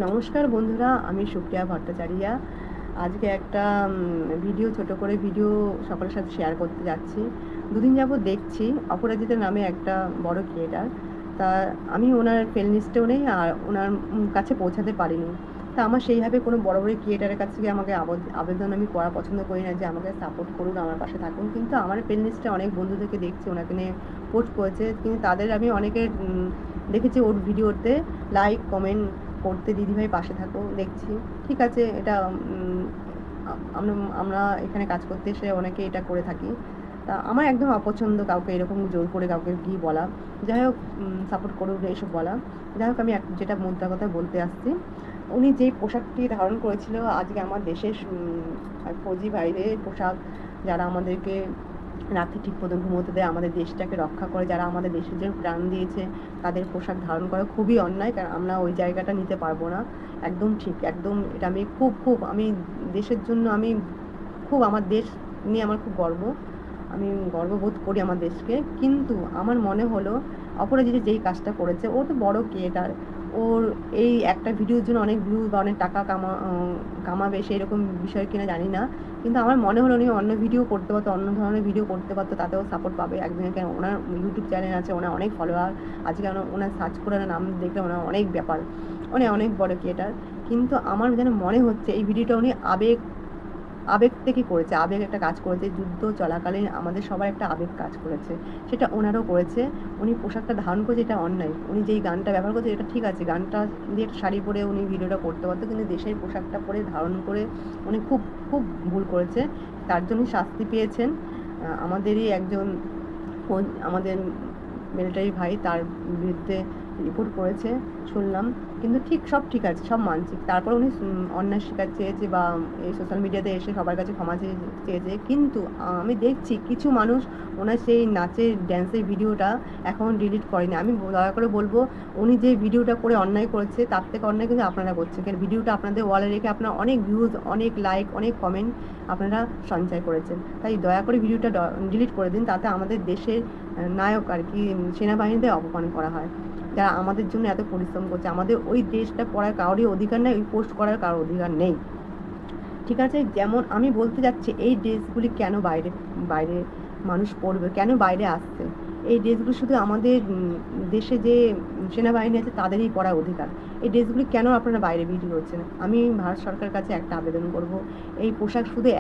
নমস্কার বন্ধুরা, আমি সুপ্রিয়া ভট্টাচার্যা। আজকে একটা ভিডিও, ছোট করে ভিডিও সকলের সাথে শেয়ার করতে যাচ্ছি। দুদিন যাবত দেখছি অপরাজিতা নামে একটা বড় ক্রিয়েটার। তা আমি ওনার ফ্রেন্ড লিস্টেও নেই আর ওনার কাছে পৌঁছাতে পারিনি। তা আমার সেইভাবে কোনো বড় বড় ক্রিয়েটারের কাছ থেকে আমাকে আবেদন আমি করা পছন্দ করি না যে আমাকে সাপোর্ট করুন, আমার পাশে থাকুন। কিন্তু আমার ফ্রেন্ড লিস্টে অনেক বন্ধুদেরকে দেখছি ওনাকে নিয়ে পোস্ট করেছে, কিন্তু তাদের আমি অনেকের দেখেছি ওর ভিডিওতে লাইক কমেন্ট করতে, দিদিভাই পাশে থাকো, দেখছি ঠিক আছে। এটা আমরা আমরা এখানে কাজ করতে এসে অনেকে এটা করে থাকি। তা আমার একদম অপছন্দ কাউকে এরকম জোর করে কাউকে গিয়ে বলা। যাই হোক, সাপোর্ট করুন এইসব বলা। যাই হোক, আমি যেটা মুদ্রা কথা বলতে আসছি, উনি যেই পোশাকটি ধারণ করেছিল আজকে আমার দেশের ফৌজি ভাইদের পোশাক, যারা আমাদেরকে রাতে ঠিক মতো ঘুমোতে দেয়, আমাদের দেশটাকে রক্ষা করে, যারা আমাদের দেশের জন্য প্রাণ দিয়েছে, তাদের পোশাক ধারণ করা খুবই অন্যায়। কারণ আমরা ওই জায়গাটা নিতে পারবো না। একদম ঠিক, একদম এটা আমি খুব আমি দেশের জন্য আমি খুব, আমার দেশ নিয়ে আমার খুব গর্ব, আমি গর্ববোধ করি আমার দেশকে। কিন্তু আমার মনে হলো অপরাজিতা যেই কাজটা করেছে, ও তো বড় ক্রিয়েটার, ওর এই একটা ভিডিওর জন্য অনেক ভিউ বা অনেক টাকা কামাবে সেই রকম বিষয় কিনা জানি না। কিন্তু আমার মনে হলো উনি অন্য ভিডিও করতে পারতো, অন্য ধরনের ভিডিও করতে পারতো, তাতেও সাপোর্ট পাবে একজনকে। ওনার ইউটিউব চ্যানেল আছে, ওনার অনেক ফলোয়ার। আজকে ওনার সার্চ করে নাম দেখলে ওনার অনেক ব্যাপার, উনি অনেক বড় ক্রিয়েটার। কিন্তু আমার যেন মনে হচ্ছে এই ভিডিওটা উনি আবেগ থেকে করেছে, আবেগ একটা কাজ করেছে। যুদ্ধ চলাকালীন আমাদের সবার একটা আবেগ কাজ করেছে, সেটা ওনারও করেছে। উনি পোশাকটা ধারণ করেছে, এটা অন্যায়। উনি যেই গানটা ব্যবহার করছে এটা ঠিক আছে, গানটা দিয়ে একটা শাড়ি পরে উনি ভিডিওটা করতে পারতো, কিন্তু দেশের পোশাকটা পরে ধারণ করে উনি খুব খুব ভুল করেছে। তার জন্য শাস্তি পেয়েছেন। আমাদেরই একজন আমাদের মিলিটারি ভাই তার বিরুদ্ধে রিপোর্ট করেছে শুনলাম। কিন্তু সব ঠিক আছে, সব মানছি। তারপর উনি অন্যায় স্বীকার চেয়েছে বা এই সোশ্যাল মিডিয়াতে এসে সবার কাছে ক্ষমা চেয়েছে। কিন্তু আমি দেখছি কিছু মানুষ ওনার সেই নাচের ড্যান্সের ভিডিওটা এখন ডিলিট করেনি। আমি দয়া করে বলবো, উনি যে ভিডিওটা করে অন্যায় করেছে তার থেকে অন্যায় কিন্তু আপনারা করছেন। কারণ ভিডিওটা আপনাদের ওয়ালে রেখে আপনারা অনেক ভিউজ, অনেক লাইক, অনেক কমেন্ট আপনারা সঞ্চয় করেছেন। তাই দয়া করে ভিডিওটা ডিলিট করে দিন, তাতে আমাদের দেশের নায়ক আর কি সেনাবাহিনীতে অপমান করা হয়, যারা আমাদের জন্য এত পরিশ্রম করছে। আমাদের ওই দেশটা পড়ার কারোরই অধিকার নেই, ওই পোস্ট করার কারোর অধিকার নেই। ঠিক আছে, যেমন আমি বলতে যাচ্ছি এই ড্রেসগুলি কেন বাইরে বাইরে মানুষ পরবে, কেন বাইরে আসছে? এই ড্রেসগুলি শুধু আমাদের দেশে যে সেনাবাহিনী আছে তাদেরই পরার অধিকার। এই ড্রেসগুলি কেন আপনারা বাইরে বিক্রি করছেন? আমি ভারত সরকারের কাছে একটা আবেদন করব, এই পোশাক শুধু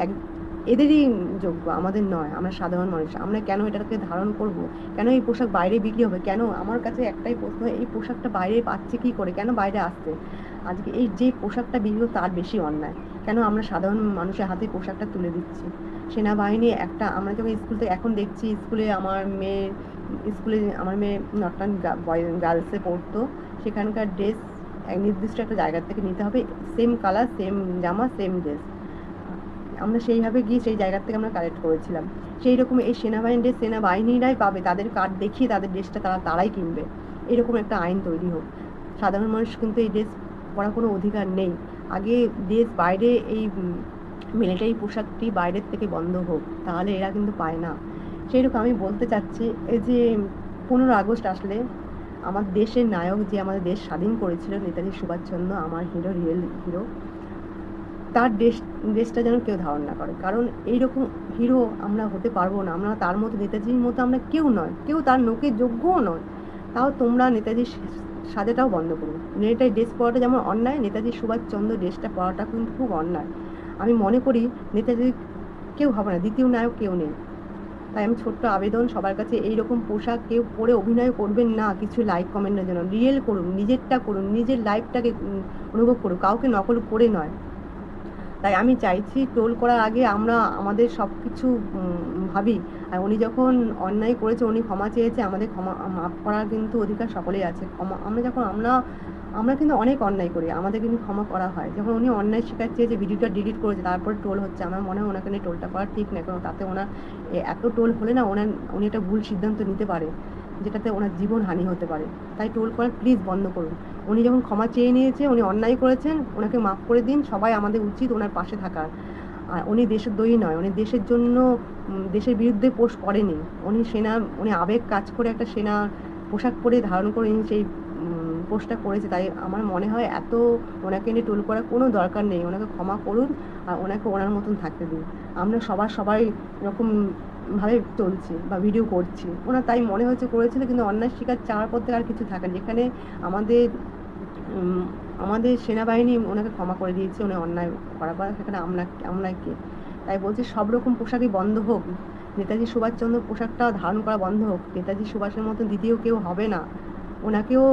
এদেরই যোগ্য, আমাদের নয়। আমরা সাধারণ মানুষ, আমরা কেন এটাকে ধারণ করব? কেন এই পোশাক বাইরে বিক্রি হবে? কেন? আমার কাছে একটাই প্রশ্ন, এই পোশাকটা বাইরে পাচ্ছে কী করে, কেন বাইরে আসছে? আজকে এই যে পোশাকটা বিক্রি তার বেশি অন্যায়। কেন আমরা সাধারণ মানুষের হাতে পোশাকটা তুলে দিচ্ছি? সেনাবাহিনী একটা, আমরা যখন স্কুল থেকে এখন দেখছি, স্কুলে আমার মেয়ে নর্থন গার্লসে পড়তো, সেখানকার ড্রেস এক নির্দিষ্ট একটা জায়গা থেকে নিতে হবে, সেম কালার, সেম জামা, সেম ড্রেস। আমরা সেইভাবে গিয়ে সেই জায়গার থেকে আমরা কালেক্ট করেছিলাম। সেই রকম এই সেনাবাহিনীরাই পাবে, তাদের কার্ড দেখিয়ে তাদের ড্রেসটা তারাই কিনবে। এরকম একটা আইন তৈরি হোক। সাধারণ মানুষ কিন্তু এই ড্রেস পরার কোনো অধিকার নেই। আগে দেশ বাইরে এই মিলিটারি পোশাকটি বাইরের থেকে বন্ধ হোক, তাহলে এরা কিন্তু পায় না। সেই রকম আমি বলতে চাচ্ছি, এই যে 15 আগস্ট আসলে আমার দেশের নায়ক, যে আমাদের দেশ স্বাধীন করেছিল, নেতাজি সুভাষচন্দ্র, আমার হিরো, রিয়েল হিরো, তার দেশটা যেন কেউ ধারণ না করে। কারণ এইরকম হিরো আমরা হতে পারবো না, আমরা তার মতো, নেতাজির মতো আমরা কেউ নয়, কেউ তার নোকের যোগ্যও নয়। তাও তোমরা নেতাজির সাজাটাও বন্ধ করুন। মিলিটারি ড্রেস পরাটা যেমন অন্যায়, নেতাজি সুভাষচন্দ্র ড্রেসটা পরাটা কিন্তু খুব অন্যায়। আমি মনে করি নেতাজি কেউ হবে না, দ্বিতীয় নায়ক কেউ নেই। তাই আমি ছোট্ট আবেদন সবার কাছে, এইরকম পোশাক কেউ পরে অভিনয় করবেন না কিছু লাইক কমেন্টের জন্য। রিয়েল করুন, নিজেরটা করুন, নিজের লাইফটাকে অনুভব করুন, কাউকে নকল করে নয়। তাই আমি চাইছি ট্রোল করার আগে আমরা আমাদের সব কিছু ভাবি। আর উনি যখন অন্যায় করেছে, উনি ক্ষমা চেয়েছে, আমাদের ক্ষমা মাফ করার কিন্তু অধিকার সকলেই আছে। ক্ষমা আমরা যখন আমরা কিন্তু অনেক অন্যায় করি, আমাদের কিন্তু ক্ষমা করা হয়। যখন উনি অন্যায় স্বীকার চেয়েছে, ভিডিওটা ডিলিট করেছে, তারপরে ট্রোল হচ্ছে, আমার মনে হয় ওনাকে নিয়ে ট্রোলটা করা ঠিক না। কারণ তাতে ওনার এত ট্রোল হলে না, উনি একটা ভুল সিদ্ধান্ত নিতে পারে, যেটাতে ওনার জীবন হানি হতে পারে। তাই ট্রোল করা প্লিজ বন্ধ করুন। উনি যখন ক্ষমা চেয়ে নিয়েছে, উনি অন্যায় করেছেন, ওনাকে মাফ করে দিন। সবাই আমাদের উচিত ওনার পাশে থাকার। আর উনি দেশদ্রোহী নয়, উনি দেশের জন্য দেশের বিরুদ্ধে পোস্ট করেনি। উনি আবেগ কাজ করে একটা সেনা পোশাক পরে ধারণ করে সেই পোস্টটা করেছে, তাই আমার মনে হয় এত ওনাকে নিয়ে টোল করার কোনো দরকার নেই। ওনাকে ক্ষমা করুন আর ওনাকে ওনার মতন থাকতে দিন। আমরা সবাই এরকমভাবে চলছি বা ভিডিও করছি। ওনার তাই মনে হচ্ছে করেছিল, কিন্তু অন্যায় শিকার চাওয়ার পর থেকে আর কিছু থাকে না। যেখানে আমাদের আমাদের সেনাবাহিনী ওনাকে ক্ষমা করে দিয়েছে, উনি অন্যায় করার পর, সেখানে আমরা কে? তাই বলছি সব রকম পোশাকই বন্ধ হোক, নেতাজি সুভাষচন্দ্র পোশাকটা ধারণ করা বন্ধ হোক। নেতাজি সুভাষের মতন দ্বিতীয় কেউ হবে না, ওনাকেও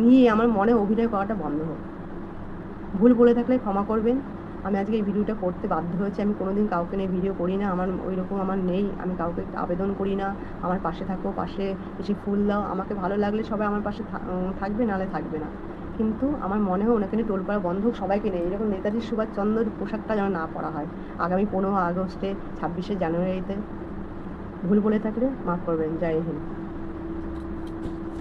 নিয়ে আমার মনে অভিনয় করাটা বন্ধ হোক। ভুল বলে থাকলে ক্ষমা করবেন। আমি আজকে এই ভিডিওটা করতে বাধ্য হয়েছি। আমি কোনোদিন কাউকে নিয়ে ভিডিও করি না, আমার ওইরকম আমার নেই। আমি কাউকে আবেদন করি না আমার পাশে থাকো, পাশে এসে ফুল দাও। আমাকে ভালো লাগলে সবাই আমার পাশে থাকবে, নাহলে থাকবে না। কিন্তু আমার মনে হয় ওনাকে নিয়ে টোল করা বন্ধ হোক, সবাইকে নেই। এরকম নেতাজি সুভাষচন্দ্রের পোশাকটা যেন না পরা হয় আগামী 15 আগস্টে, 26শে জানুয়ারিতে। ভুল বলে থাকলে মাফ করবেন। জয় হিন্দ।